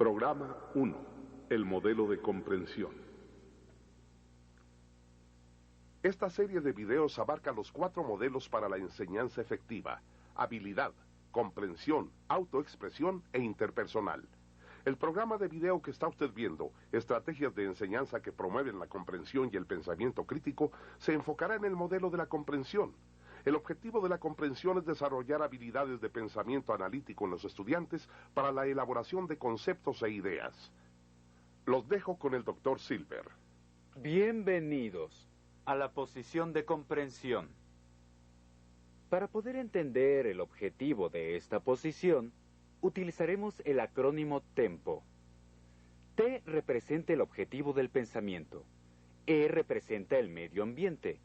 Programa 1. El modelo de comprensión. Esta serie de videos abarca los 4 modelos para la enseñanza efectiva: habilidad, comprensión, autoexpresión e interpersonal. El programa de video que está usted viendo, Estrategias de Enseñanza que promueven la comprensión y el pensamiento crítico, se enfocará en el modelo de la comprensión. El objetivo de la comprensión es desarrollar habilidades de pensamiento analítico en los estudiantes para la elaboración de conceptos e ideas. Los dejo con el Dr. Silver. Bienvenidos a la posición de comprensión. Para poder entender el objetivo de esta posición, utilizaremos el acrónimo TEMPO. T representa el objetivo del pensamiento. E representa el medio ambiente.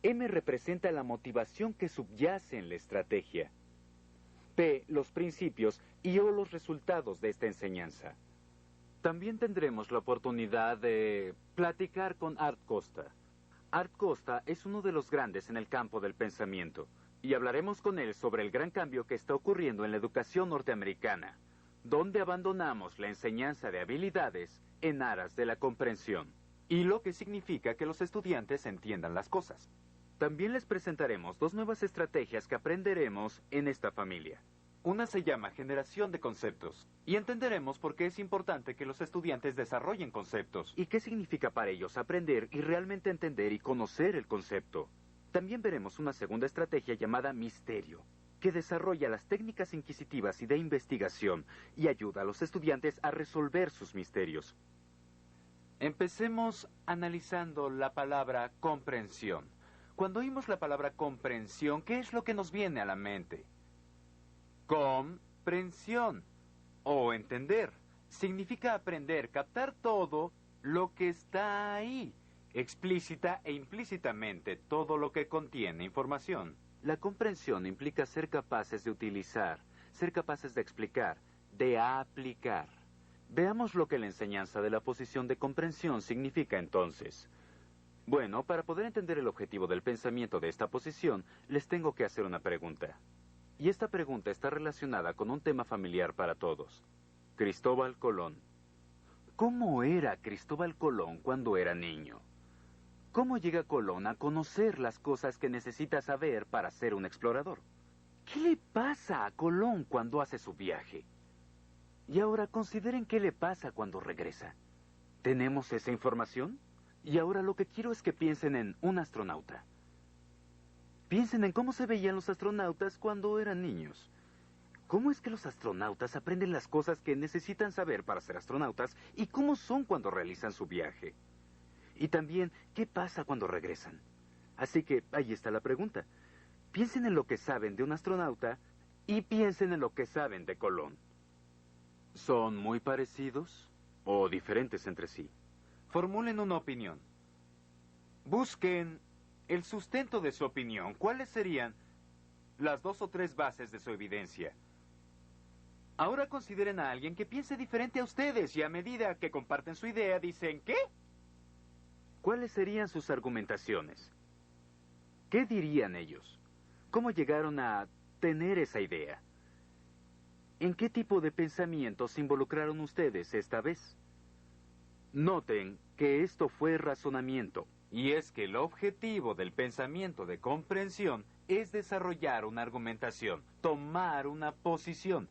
M representa la motivación que subyace en la estrategia. P, los principios, y O, los resultados de esta enseñanza. También tendremos la oportunidad de platicar con Art Costa. Art Costa es uno de los grandes en el campo del pensamiento, y hablaremos con él sobre el gran cambio que está ocurriendo en la educación norteamericana, donde abandonamos la enseñanza de habilidades en aras de la comprensión, y lo que significa que los estudiantes entiendan las cosas. También les presentaremos 2 nuevas estrategias que aprenderemos en esta familia. Una se llama generación de conceptos, y entenderemos por qué es importante que los estudiantes desarrollen conceptos, y qué significa para ellos aprender y realmente entender y conocer el concepto. También veremos una segunda estrategia llamada misterio, que desarrolla las técnicas inquisitivas y de investigación, y ayuda a los estudiantes a resolver sus misterios. Empecemos analizando la palabra comprensión. Cuando oímos la palabra comprensión, ¿qué es lo que nos viene a la mente? Comprensión, o entender, significa aprender, captar todo lo que está ahí, explícita e implícitamente, todo lo que contiene información. La comprensión implica ser capaces de utilizar, ser capaces de explicar, de aplicar. Veamos lo que la enseñanza de la posición de comprensión significa entonces. Bueno, para poder entender el objetivo del pensamiento de esta posición, les tengo que hacer una pregunta. Y esta pregunta está relacionada con un tema familiar para todos. Cristóbal Colón. ¿Cómo era Cristóbal Colón cuando era niño? ¿Cómo llega Colón a conocer las cosas que necesita saber para ser un explorador? ¿Qué le pasa a Colón cuando hace su viaje? Y ahora consideren qué le pasa cuando regresa. ¿Tenemos esa información? Y ahora lo que quiero es que piensen en un astronauta. Piensen en cómo se veían los astronautas cuando eran niños. ¿Cómo es que los astronautas aprenden las cosas que necesitan saber para ser astronautas y cómo son cuando realizan su viaje? Y también, ¿qué pasa cuando regresan? Así que ahí está la pregunta. Piensen en lo que saben de un astronauta y piensen en lo que saben de Colón. ¿Son muy parecidos o diferentes entre sí? Formulen una opinión. Busquen el sustento de su opinión. ¿Cuáles serían las 2 o 3 bases de su evidencia? Ahora consideren a alguien que piense diferente a ustedes y a medida que comparten su idea dicen, ¿qué? ¿Cuáles serían sus argumentaciones? ¿Qué dirían ellos? ¿Cómo llegaron a tener esa idea? ¿En qué tipo de pensamiento se involucraron ustedes esta vez? Noten que esto fue razonamiento, y es que el objetivo del pensamiento de comprensión es desarrollar una argumentación, tomar una posición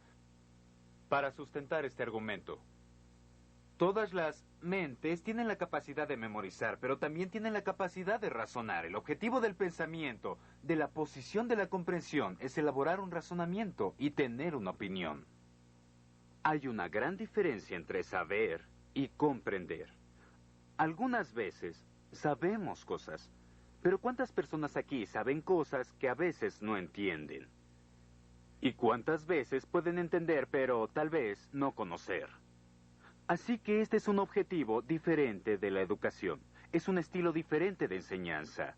para sustentar este argumento. Todas las mentes tienen la capacidad de memorizar, pero también tienen la capacidad de razonar. El objetivo del pensamiento, de la posición de la comprensión, es elaborar un razonamiento y tener una opinión. Hay una gran diferencia entre saber y comprender. Algunas veces sabemos cosas, pero ¿cuántas personas aquí saben cosas que a veces no entienden? ¿Y cuántas veces pueden entender, pero tal vez no conocer? Así que este es un objetivo diferente de la educación. Es un estilo diferente de enseñanza.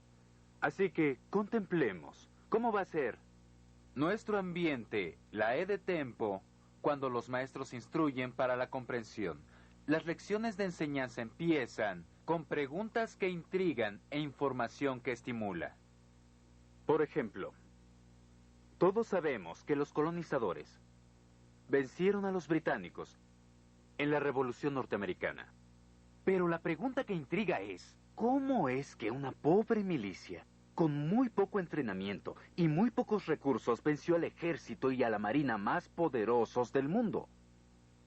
Así que contemplemos cómo va a ser nuestro ambiente, la E de tempo, cuando los maestros instruyen para la comprensión. Las lecciones de enseñanza empiezan con preguntas que intrigan e información que estimula. Por ejemplo, todos sabemos que los colonizadores vencieron a los británicos en la Revolución Norteamericana. Pero la pregunta que intriga es, ¿cómo es que una pobre milicia, con muy poco entrenamiento y muy pocos recursos, venció al ejército y a la marina más poderosos del mundo?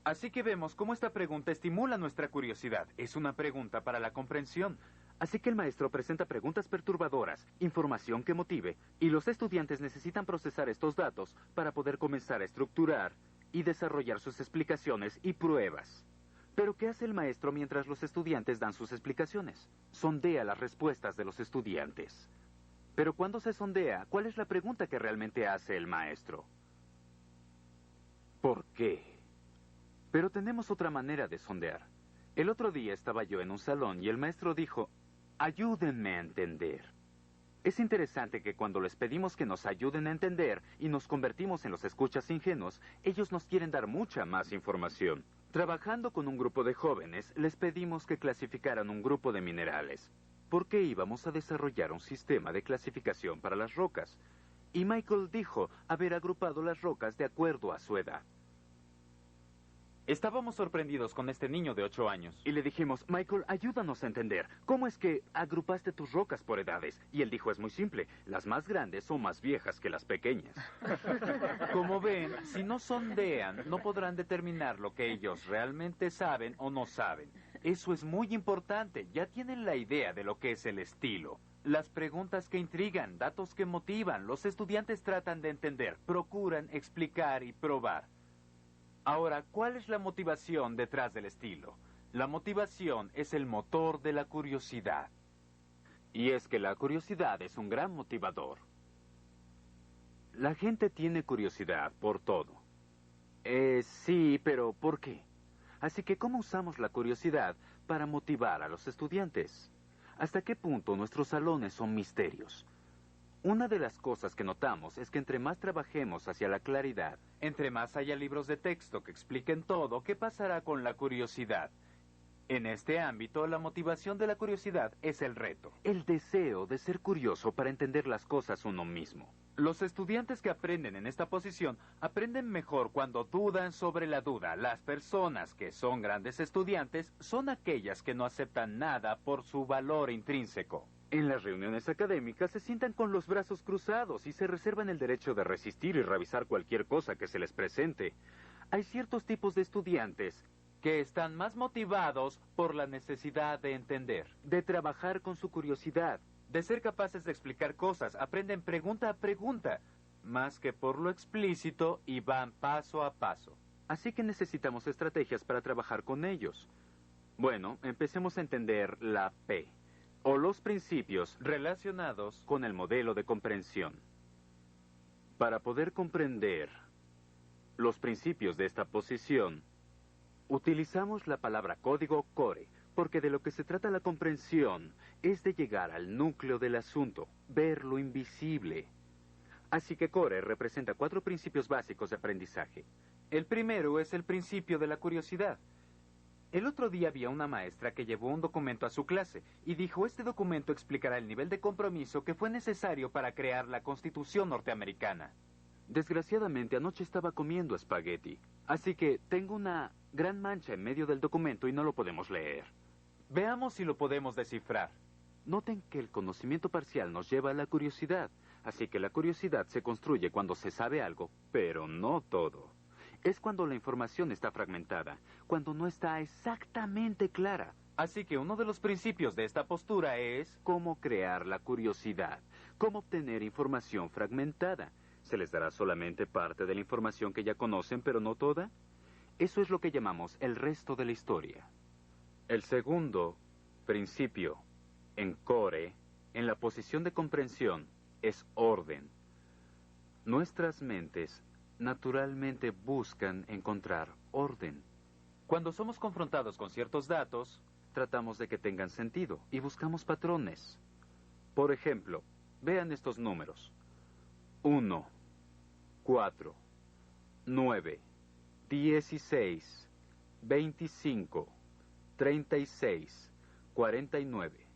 Así que vemos cómo esta pregunta estimula nuestra curiosidad. Es una pregunta para la comprensión. Así que el maestro presenta preguntas perturbadoras, información que motive, y los estudiantes necesitan procesar estos datos para poder comenzar a estructurar y desarrollar sus explicaciones y pruebas. Pero ¿qué hace el maestro mientras los estudiantes dan sus explicaciones? Sondea las respuestas de los estudiantes. Pero cuando se sondea, ¿cuál es la pregunta que realmente hace el maestro? ¿Por qué? Pero tenemos otra manera de sondear. El otro día estaba yo en un salón y el maestro dijo, ayúdenme a entender. Es interesante que cuando les pedimos que nos ayuden a entender y nos convertimos en los escuchas ingenuos, ellos nos quieren dar mucha más información. Trabajando con un grupo de jóvenes, les pedimos que clasificaran un grupo de minerales, porque íbamos a desarrollar un sistema de clasificación para las rocas. Y Michael dijo haber agrupado las rocas de acuerdo a su edad. Estábamos sorprendidos con este niño de 8 años. Y le dijimos, Michael, ayúdanos a entender. ¿Cómo es que agrupaste tus rocas por edades? Y él dijo, es muy simple. Las más grandes son más viejas que las pequeñas. Como ven, si no sondean, no podrán determinar lo que ellos realmente saben o no saben. Eso es muy importante. Ya tienen la idea de lo que es el estilo. Las preguntas que intrigan, datos que motivan. Los estudiantes tratan de entender, procuran explicar y probar. Ahora, ¿cuál es la motivación detrás del estilo? La motivación es el motor de la curiosidad. Y es que la curiosidad es un gran motivador. La gente tiene curiosidad por todo. Sí, pero ¿por qué? Así que, ¿cómo usamos la curiosidad para motivar a los estudiantes? ¿Hasta qué punto nuestros salones son misterios? Una de las cosas que notamos es que entre más trabajemos hacia la claridad, entre más haya libros de texto que expliquen todo, ¿qué pasará con la curiosidad? En este ámbito, la motivación de la curiosidad es el reto. El deseo de ser curioso para entender las cosas uno mismo. Los estudiantes que aprenden en esta posición aprenden mejor cuando dudan sobre la duda. Las personas que son grandes estudiantes son aquellas que no aceptan nada por su valor intrínseco. En las reuniones académicas se sientan con los brazos cruzados y se reservan el derecho de resistir y revisar cualquier cosa que se les presente. Hay ciertos tipos de estudiantes que están más motivados por la necesidad de entender, de trabajar con su curiosidad, de ser capaces de explicar cosas. Aprenden pregunta a pregunta, más que por lo explícito, y van paso a paso. Así que necesitamos estrategias para trabajar con ellos. Bueno, empecemos a entender la P, o los principios relacionados con el modelo de comprensión. Para poder comprender los principios de esta posición, utilizamos la palabra código core, porque de lo que se trata la comprensión es de llegar al núcleo del asunto, ver lo invisible. Así que core representa 4 principios básicos de aprendizaje. El primero es el principio de la curiosidad. El otro día había una maestra que llevó un documento a su clase y dijo, este documento explicará el nivel de compromiso que fue necesario para crear la Constitución norteamericana. Desgraciadamente, anoche estaba comiendo espagueti, así que tengo una gran mancha en medio del documento y no lo podemos leer. Veamos si lo podemos descifrar. Noten que el conocimiento parcial nos lleva a la curiosidad, así que la curiosidad se construye cuando se sabe algo, pero no todo. Es cuando la información está fragmentada, cuando no está exactamente clara. Así que uno de los principios de esta postura es cómo crear la curiosidad, cómo obtener información fragmentada. ¿Se les dará solamente parte de la información que ya conocen, pero no toda? Eso es lo que llamamos el resto de la historia. El segundo principio, en core, en la posición de comprensión, es orden. Nuestras mentes naturalmente buscan encontrar orden. Cuando somos confrontados con ciertos datos, tratamos de que tengan sentido y buscamos patrones. Por ejemplo, vean estos números. 1, 4, 9, 16, 25, 36, 49.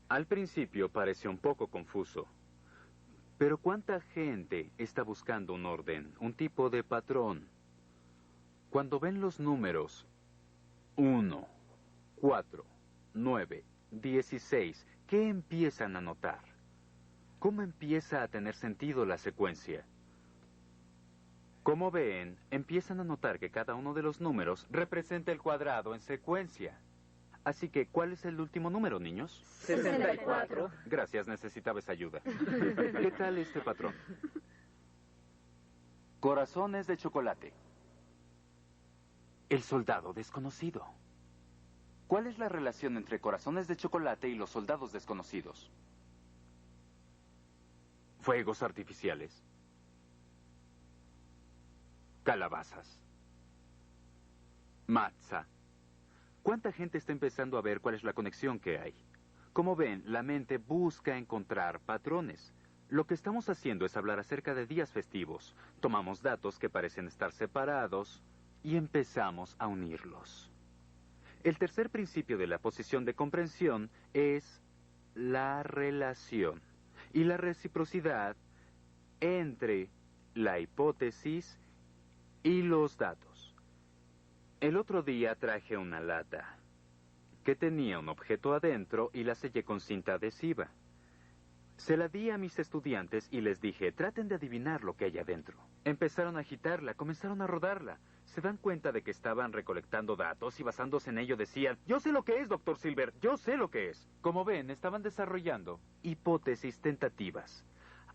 Al principio pareció un poco confuso. Pero ¿cuánta gente está buscando un orden, un tipo de patrón? Cuando ven los números, 1, 4, 9, 16. ¿Qué empiezan a notar? ¿Cómo empieza a tener sentido la secuencia? Como ven, empiezan a notar que cada uno de los números representa el cuadrado en secuencia. Así que, ¿cuál es el último número, niños? 64. Gracias, necesitaba esa ayuda. ¿Qué tal este patrón? Corazones de chocolate. El soldado desconocido. ¿Cuál es la relación entre corazones de chocolate y los soldados desconocidos? Fuegos artificiales. Calabazas. Matzah. ¿Cuánta gente está empezando a ver cuál es la conexión que hay? Como ven, la mente busca encontrar patrones. Lo que estamos haciendo es hablar acerca de días festivos. Tomamos datos que parecen estar separados y empezamos a unirlos. El tercer principio de la posición de comprensión es la relación y la reciprocidad entre la hipótesis y los datos. El otro día traje una lata que tenía un objeto adentro y la sellé con cinta adhesiva. Se la di a mis estudiantes y les dije, traten de adivinar lo que hay adentro. Empezaron a agitarla, comenzaron a rodarla. Se dan cuenta de que estaban recolectando datos y basándose en ello decían, yo sé lo que es, Dr. Silver, yo sé lo que es. Como ven, estaban desarrollando hipótesis tentativas.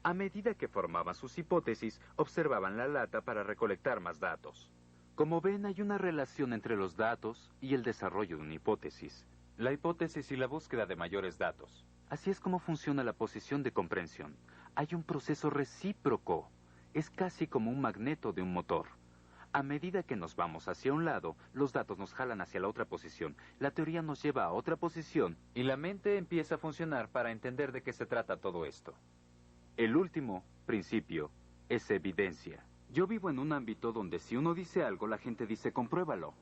A medida que formaban sus hipótesis, observaban la lata para recolectar más datos. Como ven, hay una relación entre los datos y el desarrollo de una hipótesis. La hipótesis y la búsqueda de mayores datos. Así es como funciona la posición de comprensión. Hay un proceso recíproco. Es casi como un magneto de un motor. A medida que nos vamos hacia un lado, los datos nos jalan hacia la otra posición. La teoría nos lleva a otra posición. Y la mente empieza a funcionar para entender de qué se trata todo esto. El último principio es evidencia. Yo vivo en un ámbito donde si uno dice algo, la gente dice, compruébalo.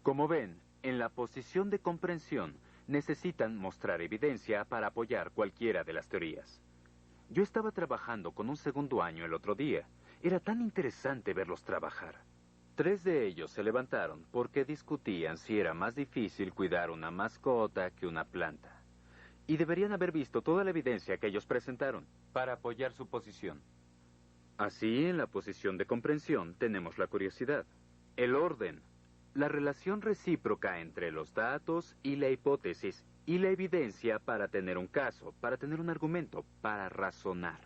Como ven, en la posición de comprensión, necesitan mostrar evidencia para apoyar cualquiera de las teorías. Yo estaba trabajando con un segundo año el otro día. Era tan interesante verlos trabajar. 3 de ellos se levantaron porque discutían si era más difícil cuidar una mascota que una planta. Y deberían haber visto toda la evidencia que ellos presentaron para apoyar su posición. Así, en la posición de comprensión, tenemos la curiosidad, el orden, la relación recíproca entre los datos y la hipótesis, y la evidencia para tener un caso, para tener un argumento, para razonar.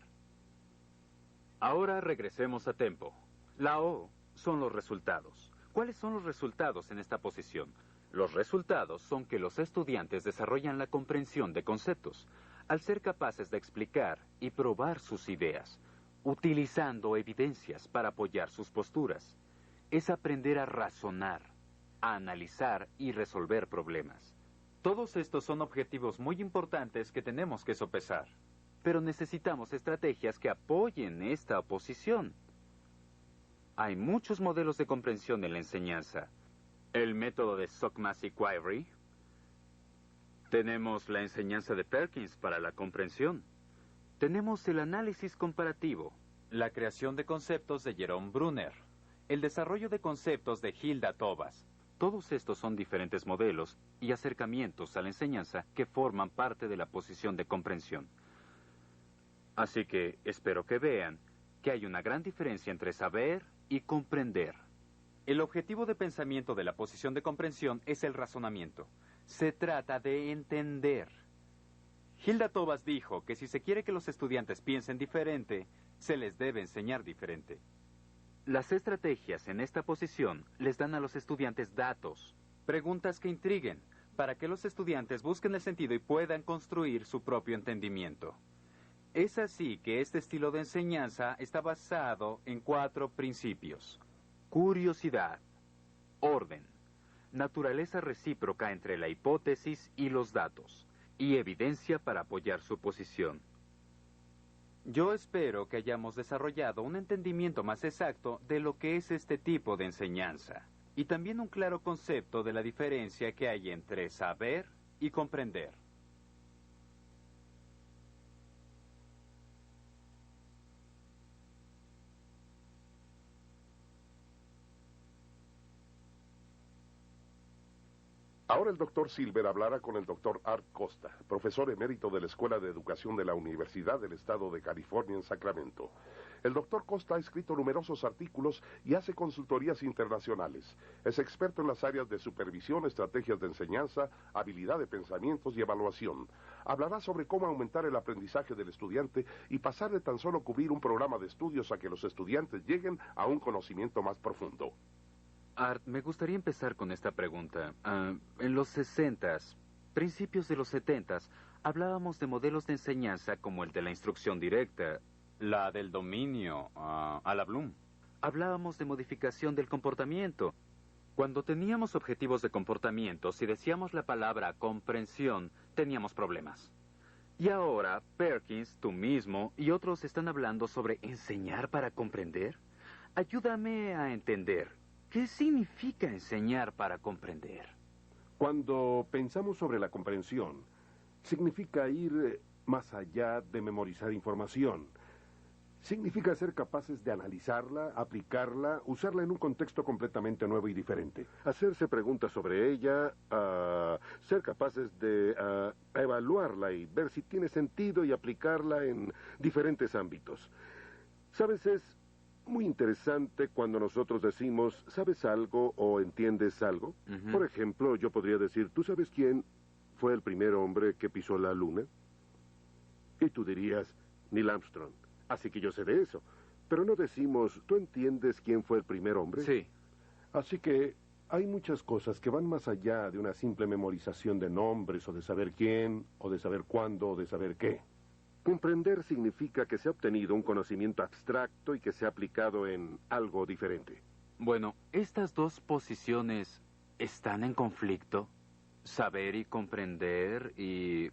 Ahora regresemos a tempo. La O son los resultados. ¿Cuáles son los resultados en esta posición? Los resultados son que los estudiantes desarrollan la comprensión de conceptos, al ser capaces de explicar y probar sus ideas, utilizando evidencias para apoyar sus posturas. Es aprender a razonar, a analizar y resolver problemas. Todos estos son objetivos muy importantes que tenemos que sopesar. Pero necesitamos estrategias que apoyen esta oposición. Hay muchos modelos de comprensión en la enseñanza. El método de Sokmas-Quivry. Tenemos la enseñanza de Perkins para la comprensión. Tenemos el análisis comparativo. La creación de conceptos de Jerome Brunner. El desarrollo de conceptos de Hilda Tobas. Todos estos son diferentes modelos y acercamientos a la enseñanza que forman parte de la posición de comprensión. Así que espero que vean que hay una gran diferencia entre saber y comprender. El objetivo de pensamiento de la posición de comprensión es el razonamiento. Se trata de entender. Hilda Tobas dijo que si se quiere que los estudiantes piensen diferente, se les debe enseñar diferente. Las estrategias en esta posición les dan a los estudiantes datos, preguntas que intriguen, para que los estudiantes busquen el sentido y puedan construir su propio entendimiento. Es así que este estilo de enseñanza está basado en 4 principios. Curiosidad, orden, naturaleza recíproca entre la hipótesis y los datos, y evidencia para apoyar su posición. Yo espero que hayamos desarrollado un entendimiento más exacto de lo que es este tipo de enseñanza, y también un claro concepto de la diferencia que hay entre saber y comprender. Ahora el doctor Silver hablará con el doctor Art Costa, profesor emérito de la Escuela de Educación de la Universidad del Estado de California en Sacramento. El doctor Costa ha escrito numerosos artículos y hace consultorías internacionales. Es experto en las áreas de supervisión, estrategias de enseñanza, habilidad de pensamientos y evaluación. Hablará sobre cómo aumentar el aprendizaje del estudiante y pasar de tan solo cubrir un programa de estudios a que los estudiantes lleguen a un conocimiento más profundo. Art, me gustaría empezar con esta pregunta. En los 60s, principios de los 70s, hablábamos de modelos de enseñanza como el de la instrucción directa, la del dominio, a la Bloom. Hablábamos de modificación del comportamiento. Cuando teníamos objetivos de comportamiento, si decíamos la palabra comprensión, teníamos problemas. Y ahora, Perkins, tú mismo y otros están hablando sobre enseñar para comprender. Ayúdame a entender. ¿Qué significa enseñar para comprender? Cuando pensamos sobre la comprensión, significa ir más allá de memorizar información. Significa ser capaces de analizarla, aplicarla, usarla en un contexto completamente nuevo y diferente. Hacerse preguntas sobre ella, ser capaces de evaluarla y ver si tiene sentido y aplicarla en diferentes ámbitos. ¿Sabes? Es muy interesante cuando nosotros decimos, ¿sabes algo o entiendes algo? Por ejemplo, yo podría decir, ¿tú sabes quién fue el primer hombre que pisó la luna? Y tú dirías, Neil Armstrong. Así que yo sé de eso. Pero no decimos, ¿tú entiendes quién fue el primer hombre? Sí. Así que hay muchas cosas que van más allá de una simple memorización de nombres o de saber quién, o de saber cuándo, o de saber qué. Comprender significa que se ha obtenido un conocimiento abstracto y que se ha aplicado en algo diferente. Bueno, estas dos posiciones están en conflicto. Saber y comprender y...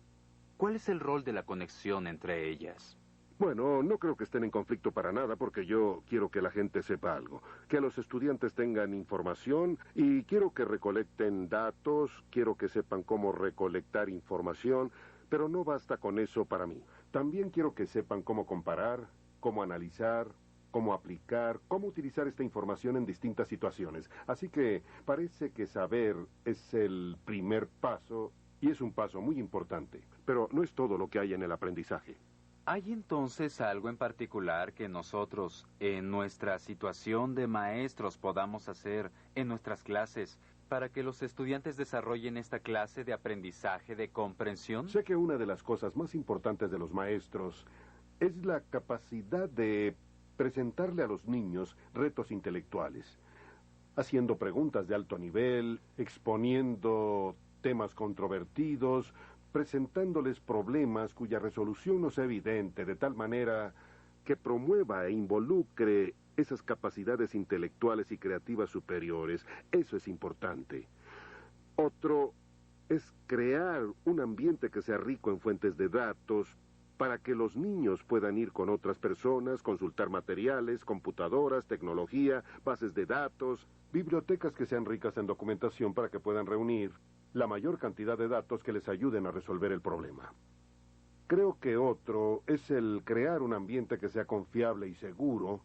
¿cuál es el rol de la conexión entre ellas? Bueno, no creo que estén en conflicto para nada porque yo quiero que la gente sepa algo, que los estudiantes tengan información y quiero que recolecten datos, quiero que sepan cómo recolectar información, pero no basta con eso para mí. También quiero que sepan cómo comparar, cómo analizar, cómo aplicar, cómo utilizar esta información en distintas situaciones. Así que parece que saber es el primer paso y es un paso muy importante, pero no es todo lo que hay en el aprendizaje. ¿Hay entonces algo en particular que nosotros, en nuestra situación de maestros, podamos hacer en nuestras clases para que los estudiantes desarrollen esta clase de aprendizaje de comprensión? Sé que una de las cosas más importantes de los maestros es la capacidad de presentarle a los niños retos intelectuales, haciendo preguntas de alto nivel, exponiendo temas controvertidos, presentándoles problemas cuya resolución no sea evidente, de tal manera que promueva e involucre esas capacidades intelectuales y creativas superiores. Eso es importante. Otro es crear un ambiente que sea rico en fuentes de datos para que los niños puedan ir con otras personas, consultar materiales, computadoras, tecnología, bases de datos, bibliotecas que sean ricas en documentación para que puedan reunir la mayor cantidad de datos que les ayuden a resolver el problema. Creo que otro es el crear un ambiente que sea confiable y seguro,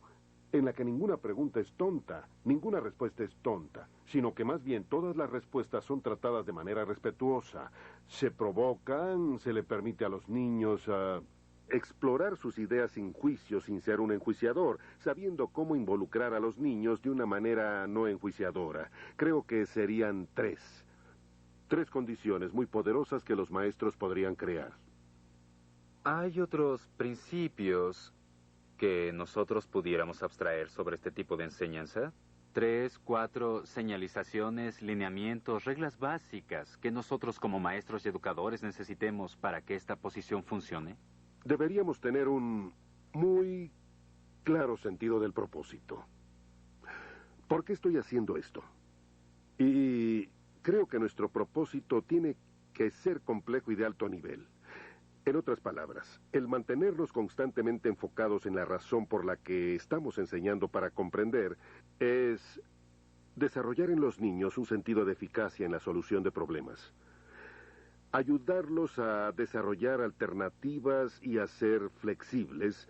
en la que ninguna pregunta es tonta, ninguna respuesta es tonta, sino que más bien todas las respuestas son tratadas de manera respetuosa, se provocan, se le permite a los niños explorar sus ideas sin juicio, sin ser un enjuiciador, sabiendo cómo involucrar a los niños de una manera no enjuiciadora. Creo que serían tres condiciones muy poderosas que los maestros podrían crear. ¿Hay otros principios que nosotros pudiéramos abstraer sobre este tipo de enseñanza? 3, 4 señalizaciones, lineamientos, reglas básicas que nosotros como maestros y educadores necesitemos para que esta posición funcione. Deberíamos tener un muy claro sentido del propósito. ¿Por qué estoy haciendo esto? Y creo que nuestro propósito tiene que ser complejo y de alto nivel. En otras palabras, el mantenernos constantemente enfocados en la razón por la que estamos enseñando para comprender es desarrollar en los niños un sentido de eficacia en la solución de problemas. Ayudarlos a desarrollar alternativas y a ser flexibles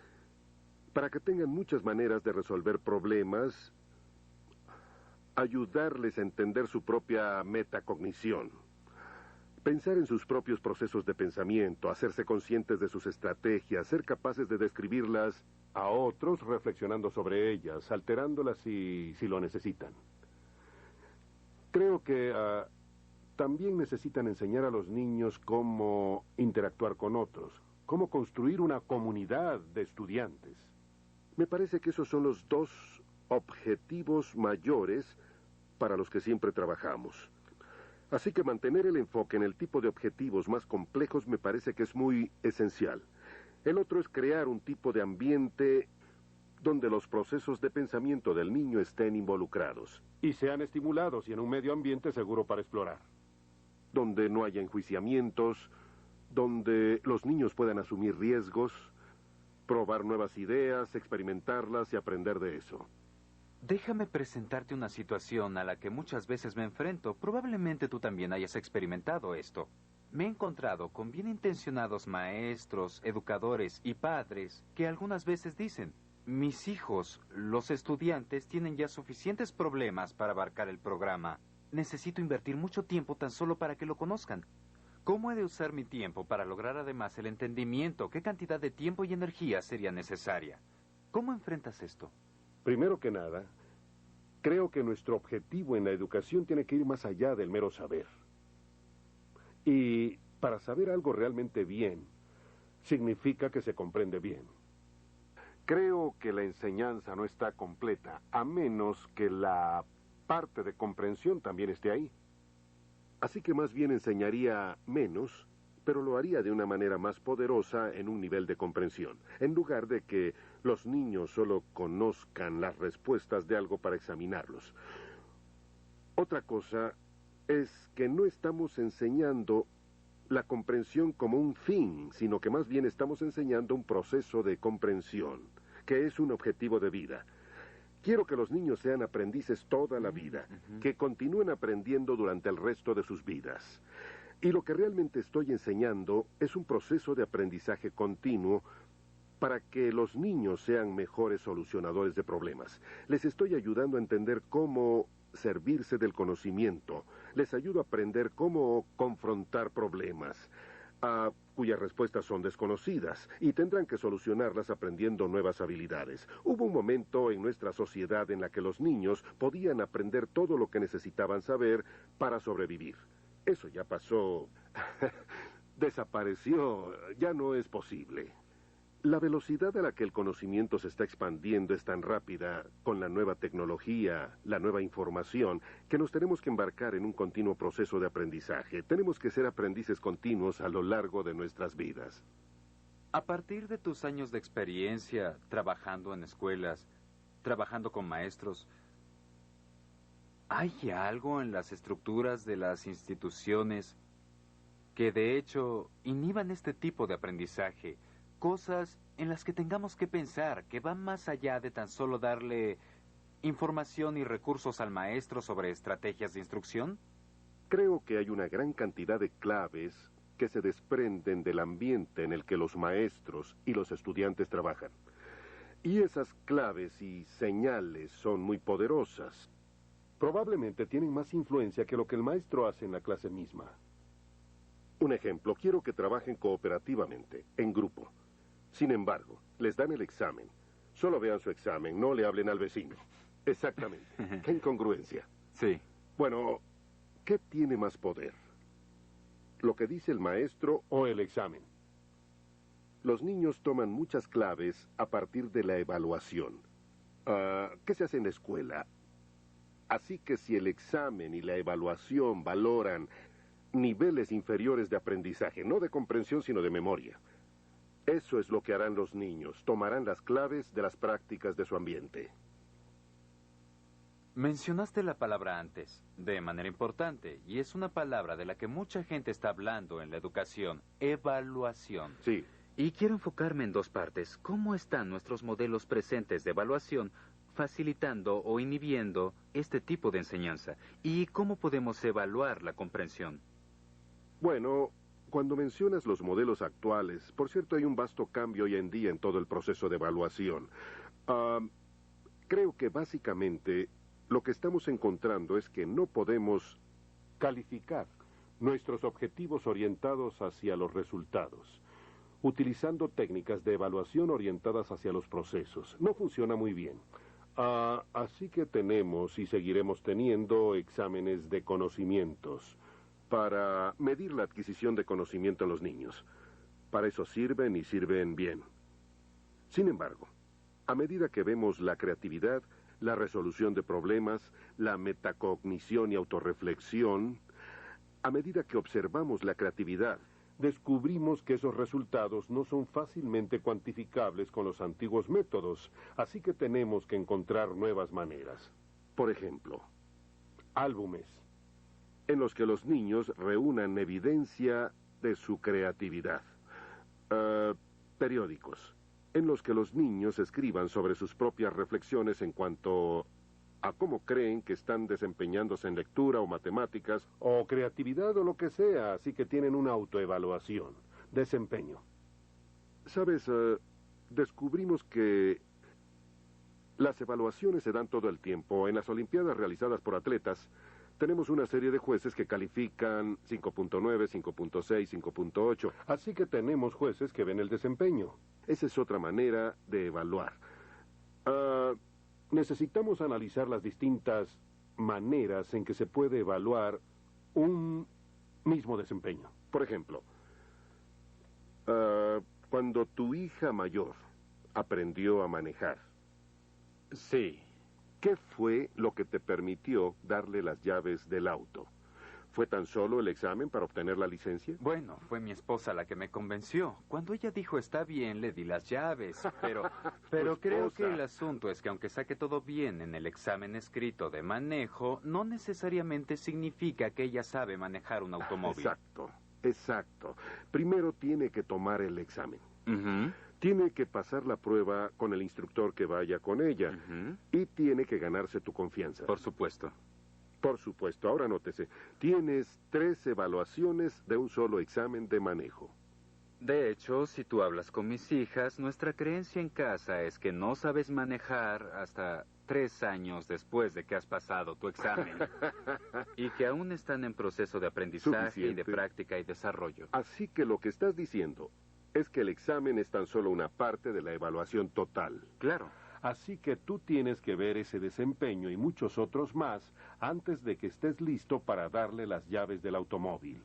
para que tengan muchas maneras de resolver problemas, ayudarles a entender su propia metacognición. Pensar en sus propios procesos de pensamiento, hacerse conscientes de sus estrategias, ser capaces de describirlas a otros reflexionando sobre ellas, alterándolas si lo necesitan. Creo que también necesitan enseñar a los niños cómo interactuar con otros, cómo construir una comunidad de estudiantes. Me parece que esos son los dos objetivos mayores para los que siempre trabajamos. Así que mantener el enfoque en el tipo de objetivos más complejos me parece que es muy esencial. El otro es crear un tipo de ambiente donde los procesos de pensamiento del niño estén involucrados. Y sean estimulados y en un medio ambiente seguro para explorar. Donde no haya enjuiciamientos, donde los niños puedan asumir riesgos, probar nuevas ideas, experimentarlas y aprender de eso. Déjame presentarte una situación a la que muchas veces me enfrento. Probablemente tú también hayas experimentado esto. Me he encontrado con bien intencionados maestros, educadores y padres que algunas veces dicen: mis hijos, los estudiantes, tienen ya suficientes problemas para abarcar el programa. Necesito invertir mucho tiempo tan solo para que lo conozcan. ¿Cómo he de usar mi tiempo para lograr además el entendimiento? ¿Qué cantidad de tiempo y energía sería necesaria? ¿Cómo enfrentas esto? Primero que nada, creo que nuestro objetivo en la educación tiene que ir más allá del mero saber. Y para saber algo realmente bien, significa que se comprende bien. Creo que la enseñanza no está completa, a menos que la parte de comprensión también esté ahí. Así que más bien enseñaría menos, pero lo haría de una manera más poderosa en un nivel de comprensión, en lugar de que los niños solo conozcan las respuestas de algo para examinarlos. Otra cosa es que no estamos enseñando la comprensión como un fin, sino que más bien estamos enseñando un proceso de comprensión, que es un objetivo de vida. Quiero que los niños sean aprendices toda la vida, que continúen aprendiendo durante el resto de sus vidas. Y lo que realmente estoy enseñando es un proceso de aprendizaje continuo para que los niños sean mejores solucionadores de problemas. Les estoy ayudando a entender cómo servirse del conocimiento. Les ayudo a aprender cómo confrontar problemas, cuyas respuestas son desconocidas, y tendrán que solucionarlas aprendiendo nuevas habilidades. Hubo un momento en nuestra sociedad en la que los niños podían aprender todo lo que necesitaban saber para sobrevivir. Eso ya pasó. Desapareció. Ya no es posible. La velocidad a la que el conocimiento se está expandiendo es tan rápida con la nueva tecnología, la nueva información, que nos tenemos que embarcar en un continuo proceso de aprendizaje. Tenemos que ser aprendices continuos a lo largo de nuestras vidas. A partir de tus años de experiencia, trabajando en escuelas, trabajando con maestros, ¿hay algo en las estructuras de las instituciones que de hecho inhiban este tipo de aprendizaje? Cosas en las que tengamos que pensar, que van más allá de tan solo darle información y recursos al maestro sobre estrategias de instrucción. Creo que hay una gran cantidad de claves que se desprenden del ambiente en el que los maestros y los estudiantes trabajan. Y esas claves y señales son muy poderosas. Probablemente tienen más influencia que lo que el maestro hace en la clase misma. Un ejemplo, quiero que trabajen cooperativamente, en grupo. Sin embargo, les dan el examen. Solo vean su examen, no le hablen al vecino. Exactamente. ¡Qué incongruencia! Sí. Bueno, ¿qué tiene más poder? ¿Lo que dice el maestro o el examen? Los niños toman muchas claves a partir de la evaluación. ¿Qué se hace en la escuela? Así que si el examen y la evaluación valoran niveles inferiores de aprendizaje, no de comprensión, sino de memoria, eso es lo que harán los niños. Tomarán las claves de las prácticas de su ambiente. Mencionaste la palabra antes, de manera importante, y es una palabra de la que mucha gente está hablando en la educación: evaluación. Sí. Y quiero enfocarme en dos partes. ¿Cómo están nuestros modelos presentes de evaluación facilitando o inhibiendo este tipo de enseñanza? ¿Y cómo podemos evaluar la comprensión? Bueno, cuando mencionas los modelos actuales, por cierto, hay un vasto cambio hoy en día en todo el proceso de evaluación. Creo que básicamente lo que estamos encontrando es que no podemos calificar, nuestros objetivos orientados hacia los resultados, utilizando técnicas de evaluación orientadas hacia los procesos. No funciona muy bien. Así que tenemos y seguiremos teniendo exámenes de conocimientos para medir la adquisición de conocimiento en los niños. Para eso sirven y sirven bien. Sin embargo, a medida que vemos la creatividad, la resolución de problemas, la metacognición y autorreflexión, a medida que observamos la creatividad, descubrimos que esos resultados no son fácilmente cuantificables con los antiguos métodos, así que tenemos que encontrar nuevas maneras. Por ejemplo, álbumes en los que los niños reúnan evidencia de su creatividad. Periódicos en los que los niños escriban sobre sus propias reflexiones en cuanto a cómo creen que están desempeñándose en lectura o matemáticas, o creatividad o lo que sea, así que tienen una autoevaluación, desempeño. ¿Sabes? Descubrimos que las evaluaciones se dan todo el tiempo. En las Olimpiadas realizadas por atletas, tenemos una serie de jueces que califican 5.9, 5.6, 5.8. Así que tenemos jueces que ven el desempeño. Esa es otra manera de evaluar. Necesitamos analizar las distintas maneras en que se puede evaluar un mismo desempeño. Por ejemplo, cuando tu hija mayor aprendió a manejar. Sí. ¿Qué fue lo que te permitió darle las llaves del auto? ¿Fue tan solo el examen para obtener la licencia? Bueno, fue mi esposa la que me convenció. Cuando ella dijo está bien, le di las llaves. Pero creo que el asunto es que aunque saque todo bien en el examen escrito de manejo, no necesariamente significa que ella sabe manejar un automóvil. Exacto. Primero tiene que tomar el examen. Uh-huh. Tiene que pasar la prueba con el instructor que vaya con ella. Uh-huh. Y tiene que ganarse tu confianza. Por supuesto. Por supuesto. Ahora nótese. Tienes 3 evaluaciones de un solo examen de manejo. De hecho, si tú hablas con mis hijas, nuestra creencia en casa es que no sabes manejar hasta 3 años después de que has pasado tu examen. Y que aún están en proceso de aprendizaje Suficiente. y de práctica y desarrollo. Así que lo que estás diciendo es que el examen es tan solo una parte de la evaluación total. Claro. Así que tú tienes que ver ese desempeño y muchos otros más antes de que estés listo para darle las llaves del automóvil.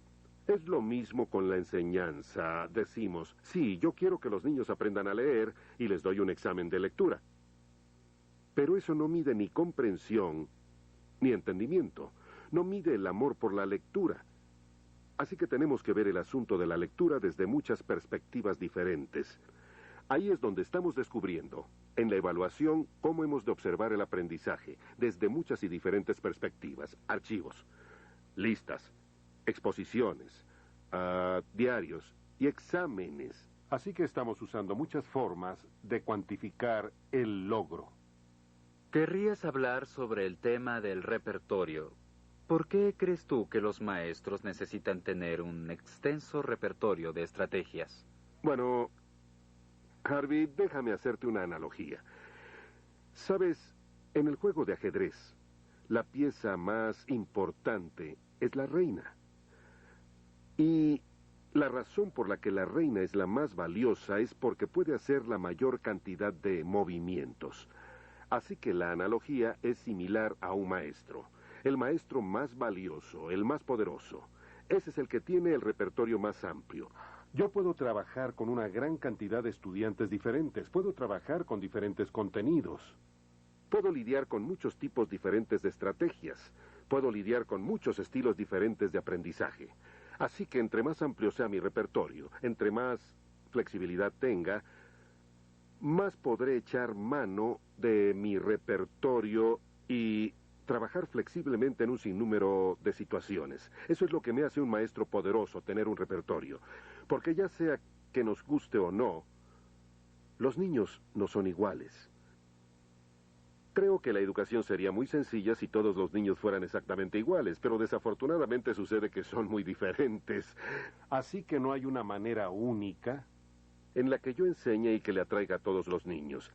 Es lo mismo con la enseñanza. Decimos, sí, yo quiero que los niños aprendan a leer y les doy un examen de lectura. Pero eso no mide ni comprensión ni entendimiento. No mide el amor por la lectura. Así que tenemos que ver el asunto de la lectura desde muchas perspectivas diferentes. Ahí es donde estamos descubriendo, en la evaluación, cómo hemos de observar el aprendizaje, desde muchas y diferentes perspectivas, archivos, listas, exposiciones, diarios y exámenes. Así que estamos usando muchas formas de cuantificar el logro. Querrías hablar sobre el tema del repertorio. ¿Por qué crees tú que los maestros necesitan tener un extenso repertorio de estrategias? Bueno, Harvey, déjame hacerte una analogía. Sabes, en el juego de ajedrez, la pieza más importante es la reina. Y la razón por la que la reina es la más valiosa es porque puede hacer la mayor cantidad de movimientos. Así que la analogía es similar a un maestro. El maestro más valioso, el más poderoso. Ese es el que tiene el repertorio más amplio. Yo puedo trabajar con una gran cantidad de estudiantes diferentes. Puedo trabajar con diferentes contenidos. Puedo lidiar con muchos tipos diferentes de estrategias. Puedo lidiar con muchos estilos diferentes de aprendizaje. Así que entre más amplio sea mi repertorio, entre más flexibilidad tenga, más podré echar mano de mi repertorio y trabajar flexiblemente en un sinnúmero de situaciones. Eso es lo que me hace un maestro poderoso, tener un repertorio. Porque ya sea que nos guste o no, los niños no son iguales. Creo que la educación sería muy sencilla si todos los niños fueran exactamente iguales, pero desafortunadamente sucede que son muy diferentes. Así que no hay una manera única en la que yo enseñe y que le atraiga a todos los niños.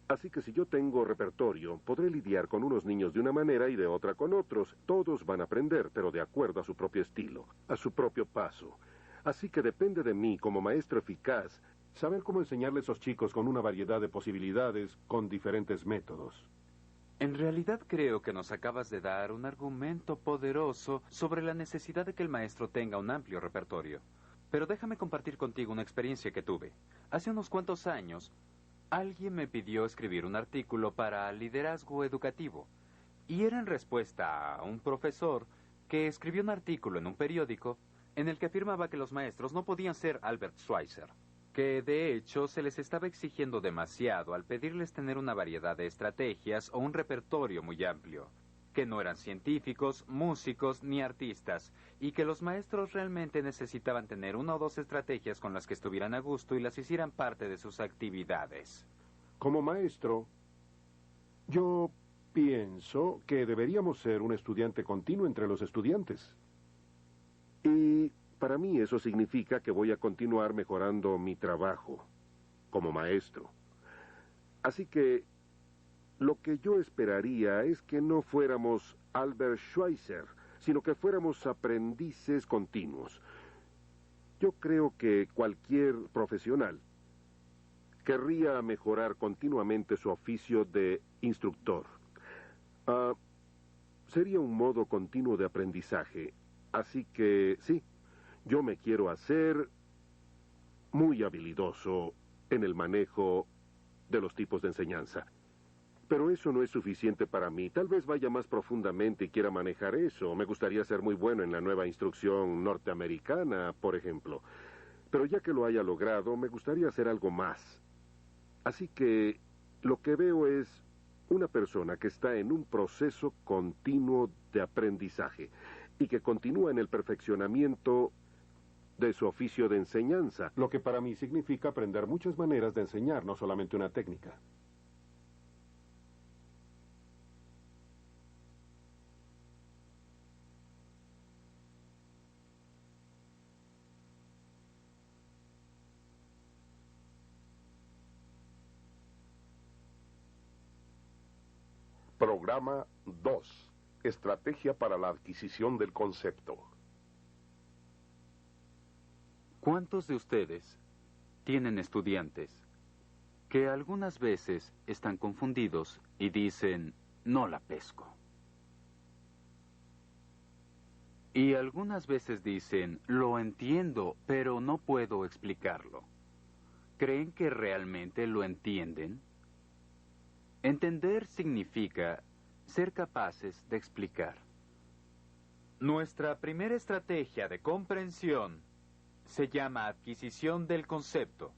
Así que si yo tengo repertorio, podré lidiar con unos niños de una manera y de otra con otros. Todos van a aprender, pero de acuerdo a su propio estilo, a su propio paso. Así que depende de mí, como maestro eficaz, saber cómo enseñarle a esos chicos con una variedad de posibilidades, con diferentes métodos. En realidad creo que nos acabas de dar un argumento poderoso sobre la necesidad de que el maestro tenga un amplio repertorio. Pero déjame compartir contigo una experiencia que tuve. Hace unos cuantos años, alguien me pidió escribir un artículo para liderazgo educativo. Y era en respuesta a un profesor que escribió un artículo en un periódico en el que afirmaba que los maestros no podían ser Albert Schweitzer, que de hecho se les estaba exigiendo demasiado al pedirles tener una variedad de estrategias o un repertorio muy amplio, que no eran científicos, músicos ni artistas, y que los maestros realmente necesitaban tener una o dos estrategias con las que estuvieran a gusto y las hicieran parte de sus actividades. Como maestro, yo pienso que deberíamos ser un estudiante continuo entre los estudiantes. Y para mí eso significa que voy a continuar mejorando mi trabajo como maestro. Así que lo que yo esperaría es que no fuéramos Albert Schweitzer, sino que fuéramos aprendices continuos. Yo creo que cualquier profesional querría mejorar continuamente su oficio de instructor. Sería un modo continuo de aprendizaje. Así que, sí, yo me quiero hacer muy habilidoso en el manejo de los tipos de enseñanza. Pero eso no es suficiente para mí. Tal vez vaya más profundamente y quiera manejar eso. Me gustaría ser muy bueno en la nueva instrucción norteamericana, por ejemplo. Pero ya que lo haya logrado, me gustaría hacer algo más. Así que lo que veo es una persona que está en un proceso continuo de aprendizaje y que continúa en el perfeccionamiento de su oficio de enseñanza. Lo que para mí significa aprender muchas maneras de enseñar, no solamente una técnica. Programa 2. Estrategia para la adquisición del concepto. ¿Cuántos de ustedes tienen estudiantes que algunas veces están confundidos y dicen, no la pesco? Y algunas veces dicen, lo entiendo, pero no puedo explicarlo. ¿Creen que realmente lo entienden? Entender significa ser capaces de explicar. Nuestra primera estrategia de comprensión se llama adquisición del concepto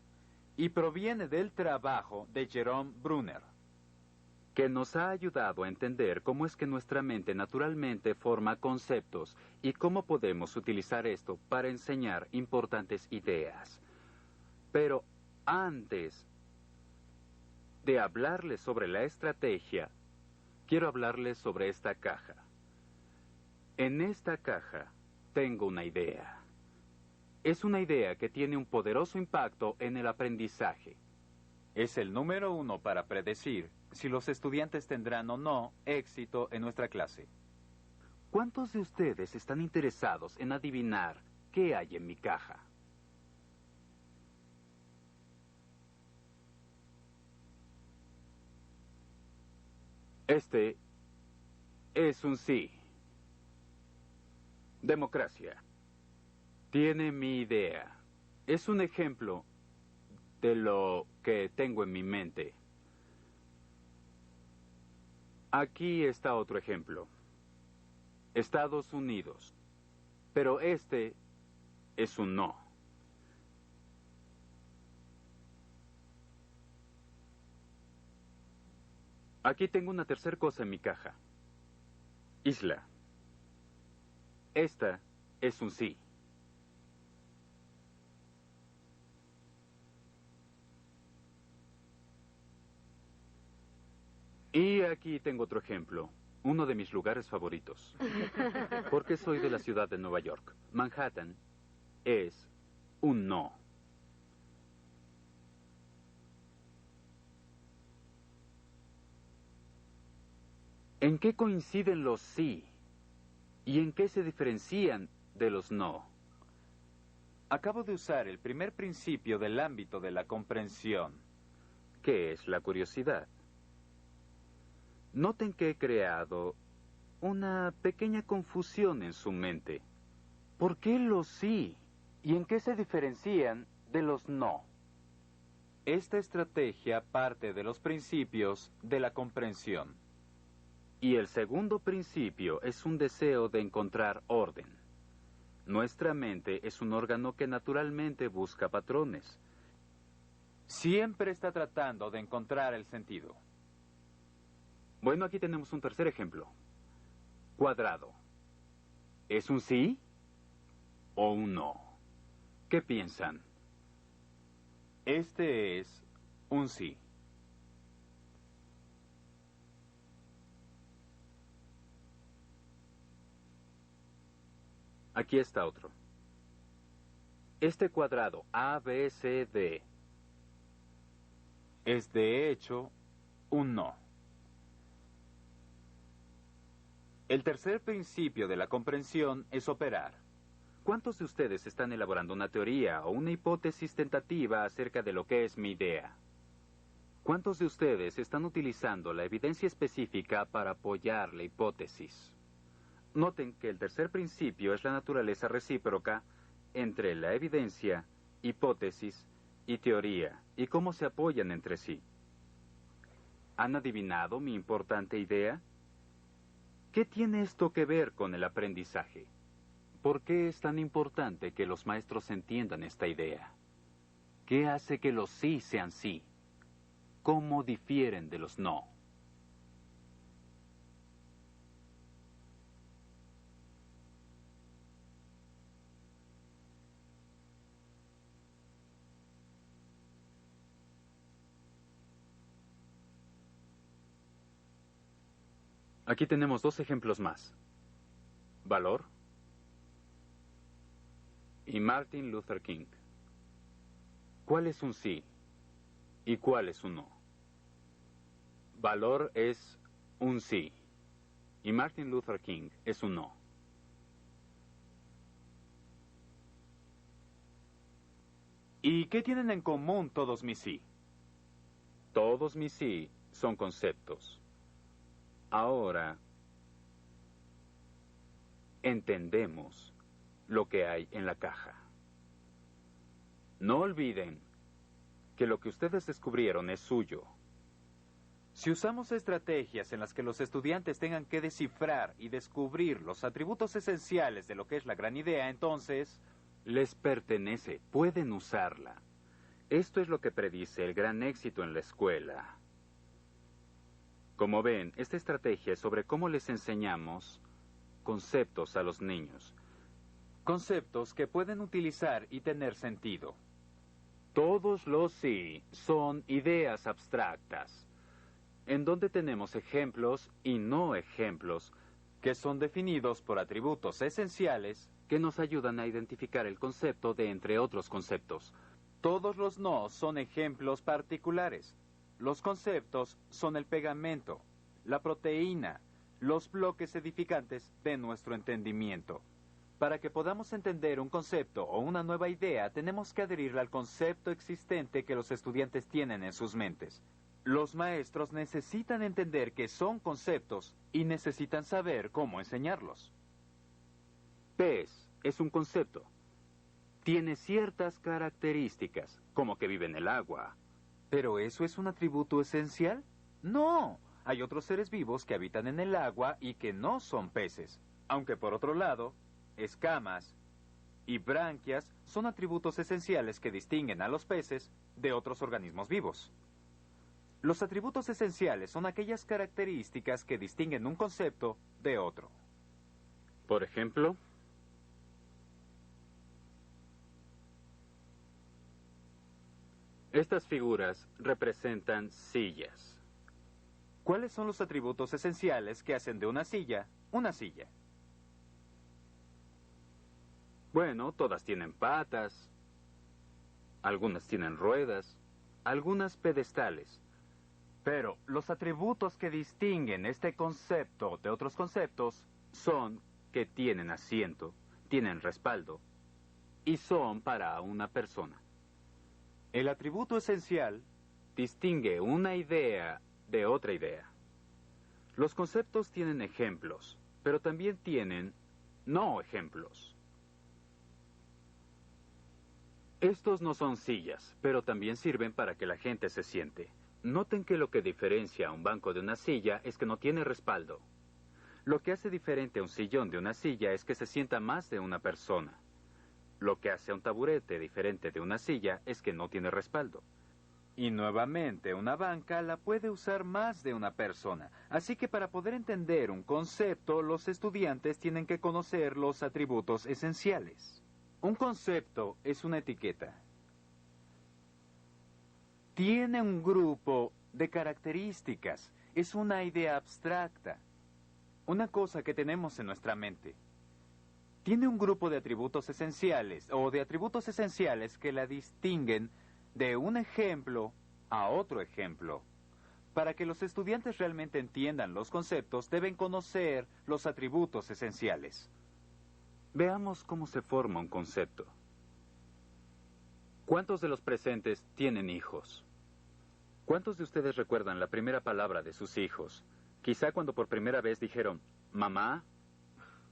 y proviene del trabajo de Jerome Bruner, que nos ha ayudado a entender cómo es que nuestra mente naturalmente forma conceptos y cómo podemos utilizar esto para enseñar importantes ideas. Pero antes de hablarles sobre la estrategia, quiero hablarles sobre esta caja. En esta caja tengo una idea. Es una idea que tiene un poderoso impacto en el aprendizaje. Es el número 1 para predecir si los estudiantes tendrán o no éxito en nuestra clase. ¿Cuántos de ustedes están interesados en adivinar qué hay en mi caja? Este es un sí. Democracia. Tiene mi idea. Es un ejemplo de lo que tengo en mi mente. Aquí está otro ejemplo. Estados Unidos. Pero este es un no. Aquí tengo una tercera cosa en mi caja. Isla. Esta es un sí. Y aquí tengo otro ejemplo. Uno de mis lugares favoritos. Porque soy de la ciudad de Nueva York. Manhattan es un no. ¿En qué coinciden los sí? ¿Y en qué se diferencian de los no? Acabo de usar el primer principio del ámbito de la comprensión, que es la curiosidad. Noten que he creado una pequeña confusión en su mente. ¿Por qué los sí? ¿Y en qué se diferencian de los no? Esta estrategia parte de los principios de la comprensión. Y el segundo principio es un deseo de encontrar orden. Nuestra mente es un órgano que naturalmente busca patrones. Siempre está tratando de encontrar el sentido. Bueno, aquí tenemos un tercer ejemplo. Cuadrado. ¿Es un sí o un no? ¿Qué piensan? Este es un sí. Aquí está otro. Este cuadrado ABCD es de hecho un no. El tercer principio de la comprensión es operar. ¿Cuántos de ustedes están elaborando una teoría o una hipótesis tentativa acerca de lo que es mi idea? ¿Cuántos de ustedes están utilizando la evidencia específica para apoyar la hipótesis? Noten que el tercer principio es la naturaleza recíproca entre la evidencia, hipótesis y teoría, y cómo se apoyan entre sí. ¿Han adivinado mi importante idea? ¿Qué tiene esto que ver con el aprendizaje? ¿Por qué es tan importante que los maestros entiendan esta idea? ¿Qué hace que los sí sean sí? ¿Cómo difieren de los no? Aquí tenemos dos ejemplos más. Valor y Martin Luther King. ¿Cuál es un sí y cuál es un no? Valor es un sí y Martin Luther King es un no. ¿Y qué tienen en común todos mis sí? Todos mis sí son conceptos. Ahora entendemos lo que hay en la caja. No olviden que lo que ustedes descubrieron es suyo. Si usamos estrategias en las que los estudiantes tengan que descifrar y descubrir los atributos esenciales de lo que es la gran idea, entonces les pertenece, pueden usarla. Esto es lo que predice el gran éxito en la escuela. Como ven, esta estrategia es sobre cómo les enseñamos conceptos a los niños. Conceptos que pueden utilizar y tener sentido. Todos los sí son ideas abstractas, en donde tenemos ejemplos y no ejemplos, que son definidos por atributos esenciales que nos ayudan a identificar el concepto de entre otros conceptos. Todos los no son ejemplos particulares. Los conceptos son el pegamento, la proteína, los bloques edificantes de nuestro entendimiento. Para que podamos entender un concepto o una nueva idea, tenemos que adherirla al concepto existente que los estudiantes tienen en sus mentes. Los maestros necesitan entender que son conceptos y necesitan saber cómo enseñarlos. Pez es un concepto. Tiene ciertas características, como que vive en el agua. ¿Pero eso es un atributo esencial? No. Hay otros seres vivos que habitan en el agua y que no son peces. Aunque por otro lado, escamas y branquias son atributos esenciales que distinguen a los peces de otros organismos vivos. Los atributos esenciales son aquellas características que distinguen un concepto de otro. Por ejemplo, estas figuras representan sillas. ¿Cuáles son los atributos esenciales que hacen de una silla una silla? Bueno, todas tienen patas, algunas tienen ruedas, algunas pedestales. Pero los atributos que distinguen este concepto de otros conceptos son que tienen asiento, tienen respaldo y son para una persona. El atributo esencial distingue una idea de otra idea. Los conceptos tienen ejemplos, pero también tienen no ejemplos. Estos no son sillas, pero también sirven para que la gente se siente. Noten que lo que diferencia a un banco de una silla es que no tiene respaldo. Lo que hace diferente a un sillón de una silla es que se sienta más de una persona. Lo que hace a un taburete diferente de una silla es que no tiene respaldo. Y nuevamente, una banca la puede usar más de una persona. Así que para poder entender un concepto, los estudiantes tienen que conocer los atributos esenciales. Un concepto es una etiqueta. Tiene un grupo de características. Es una idea abstracta. Una cosa que tenemos en nuestra mente. Tiene un grupo de atributos esenciales o de atributos esenciales que la distinguen de un ejemplo a otro ejemplo. Para que los estudiantes realmente entiendan los conceptos, deben conocer los atributos esenciales. Veamos cómo se forma un concepto. ¿Cuántos de los presentes tienen hijos? ¿Cuántos de ustedes recuerdan la primera palabra de sus hijos? Quizá cuando por primera vez dijeron mamá,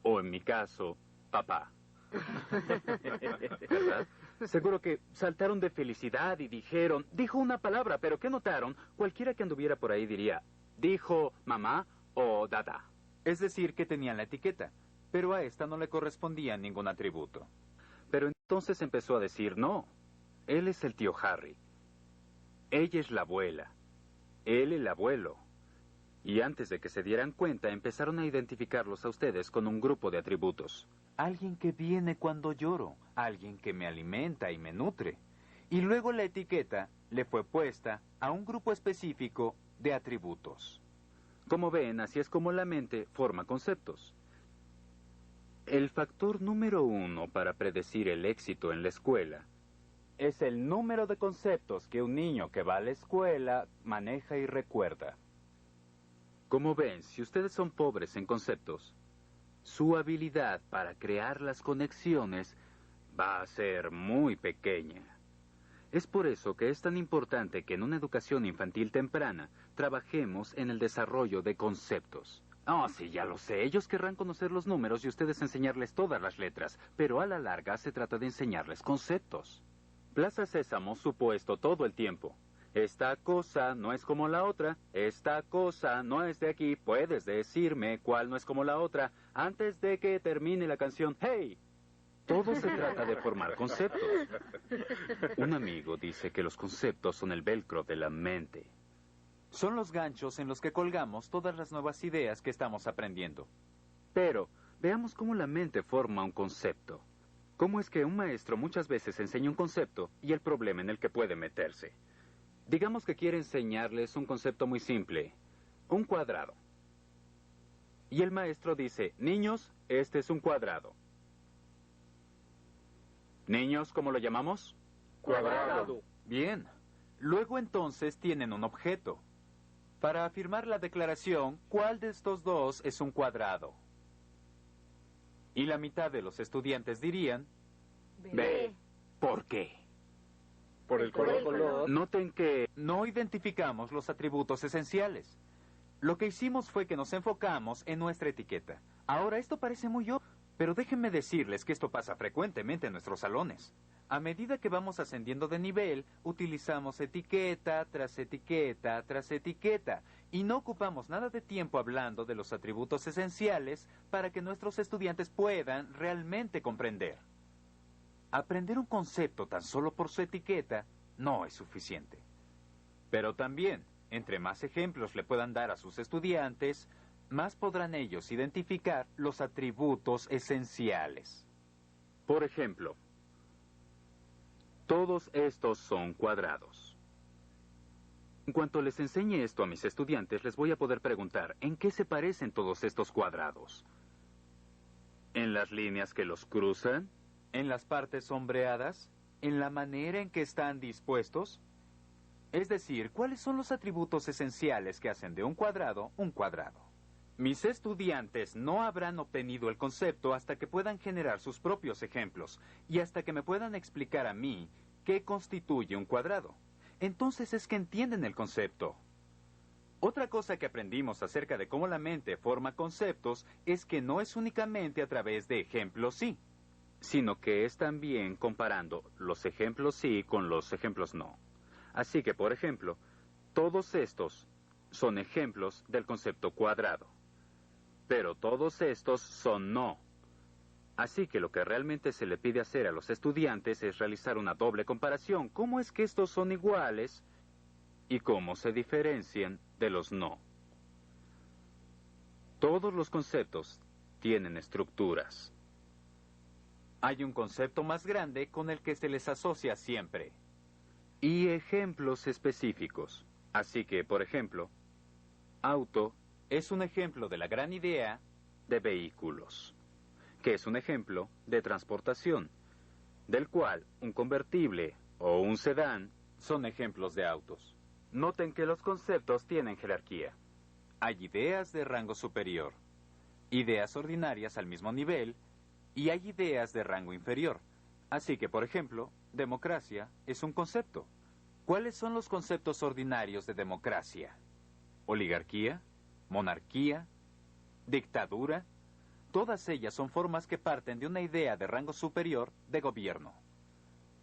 o en mi caso, papá. ¿Verdad? Seguro que saltaron de felicidad y dijo una palabra, pero ¿qué notaron? Cualquiera que anduviera por ahí diría, dijo mamá o dada. Es decir, que tenían la etiqueta, pero a esta no le correspondía ningún atributo. Pero entonces empezó a decir, no, él es el tío Harry, ella es la abuela, él el abuelo. Y antes de que se dieran cuenta, empezaron a identificarlos a ustedes con un grupo de atributos. Alguien que viene cuando lloro, alguien que me alimenta y me nutre. Y luego la etiqueta le fue puesta a un grupo específico de atributos. Como ven, así es como la mente forma conceptos. El factor número 1 para predecir el éxito en la escuela es el número de conceptos que un niño que va a la escuela maneja y recuerda. Como ven, si ustedes son pobres en conceptos, su habilidad para crear las conexiones va a ser muy pequeña. Es por eso que es tan importante que en una educación infantil temprana trabajemos en el desarrollo de conceptos. Oh, sí, ya lo sé. Ellos querrán conocer los números y ustedes enseñarles todas las letras, pero a la larga se trata de enseñarles conceptos. Plaza Sésamo supo esto todo el tiempo. Esta cosa no es como la otra. Esta cosa no es de aquí. ¿Puedes decirme cuál no es como la otra antes de que termine la canción? ¡Hey! Todo se trata de formar conceptos. Un amigo dice que los conceptos son el velcro de la mente. Son los ganchos en los que colgamos todas las nuevas ideas que estamos aprendiendo. Pero veamos cómo la mente forma un concepto. ¿Cómo es que un maestro muchas veces enseña un concepto y el problema en el que puede meterse? Digamos que quiere enseñarles un concepto muy simple, un cuadrado. Y el maestro dice, niños, este es un cuadrado. Niños, ¿cómo lo llamamos? Cuadrado. Bien. Luego entonces tienen un objeto. Para afirmar la declaración, ¿cuál de estos dos es un cuadrado? Y la mitad de los estudiantes dirían, B. ¿Por qué? Por el color. Noten que no identificamos los atributos esenciales. Lo que hicimos fue que nos enfocamos en nuestra etiqueta. Ahora, esto parece muy obvio, pero déjenme decirles que esto pasa frecuentemente en nuestros salones. A medida que vamos ascendiendo de nivel, utilizamos etiqueta tras etiqueta tras etiqueta y no ocupamos nada de tiempo hablando de los atributos esenciales para que nuestros estudiantes puedan realmente comprender. Aprender un concepto tan solo por su etiqueta no es suficiente. Pero también, entre más ejemplos le puedan dar a sus estudiantes, más podrán ellos identificar los atributos esenciales. Por ejemplo, todos estos son cuadrados. En cuanto les enseñe esto a mis estudiantes, les voy a poder preguntar, ¿en qué se parecen todos estos cuadrados? ¿En las líneas que los cruzan? ¿En las partes sombreadas? ¿En la manera en que están dispuestos? Es decir, ¿cuáles son los atributos esenciales que hacen de un cuadrado un cuadrado? Mis estudiantes no habrán obtenido el concepto hasta que puedan generar sus propios ejemplos y hasta que me puedan explicar a mí qué constituye un cuadrado. Entonces es que entienden el concepto. Otra cosa que aprendimos acerca de cómo la mente forma conceptos es que no es únicamente a través de ejemplos sí, sino que es también comparando los ejemplos sí con los ejemplos no. Así que, por ejemplo, todos estos son ejemplos del concepto cuadrado. Pero todos estos son no. Así que lo que realmente se le pide hacer a los estudiantes es realizar una doble comparación. ¿Cómo es que estos son iguales y cómo se diferencian de los no? Todos los conceptos tienen estructuras. Hay un concepto más grande con el que se les asocia siempre. Y ejemplos específicos. Así que, por ejemplo, auto es un ejemplo de la gran idea de vehículos, que es un ejemplo de transportación, del cual un convertible o un sedán son ejemplos de autos. Noten que los conceptos tienen jerarquía. Hay ideas de rango superior, ideas ordinarias al mismo nivel, y hay ideas de rango inferior. Así que, por ejemplo, democracia es un concepto. ¿Cuáles son los conceptos ordinarios de democracia? Oligarquía, monarquía, dictadura. Todas ellas son formas que parten de una idea de rango superior de gobierno.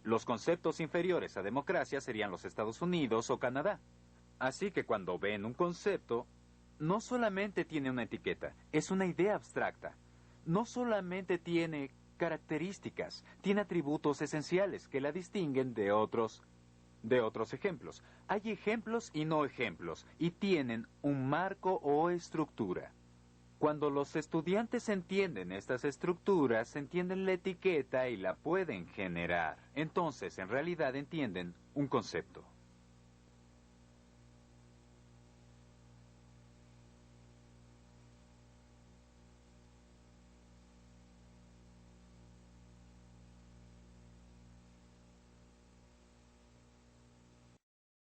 Los conceptos inferiores a democracia serían los Estados Unidos o Canadá. Así que cuando ven un concepto, no solamente tiene una etiqueta, es una idea abstracta. No solamente tiene características, tiene atributos esenciales que la distinguen de otros ejemplos. Hay ejemplos y no ejemplos, y tienen un marco o estructura. Cuando los estudiantes entienden estas estructuras, entienden la etiqueta y la pueden generar. Entonces, en realidad entienden un concepto.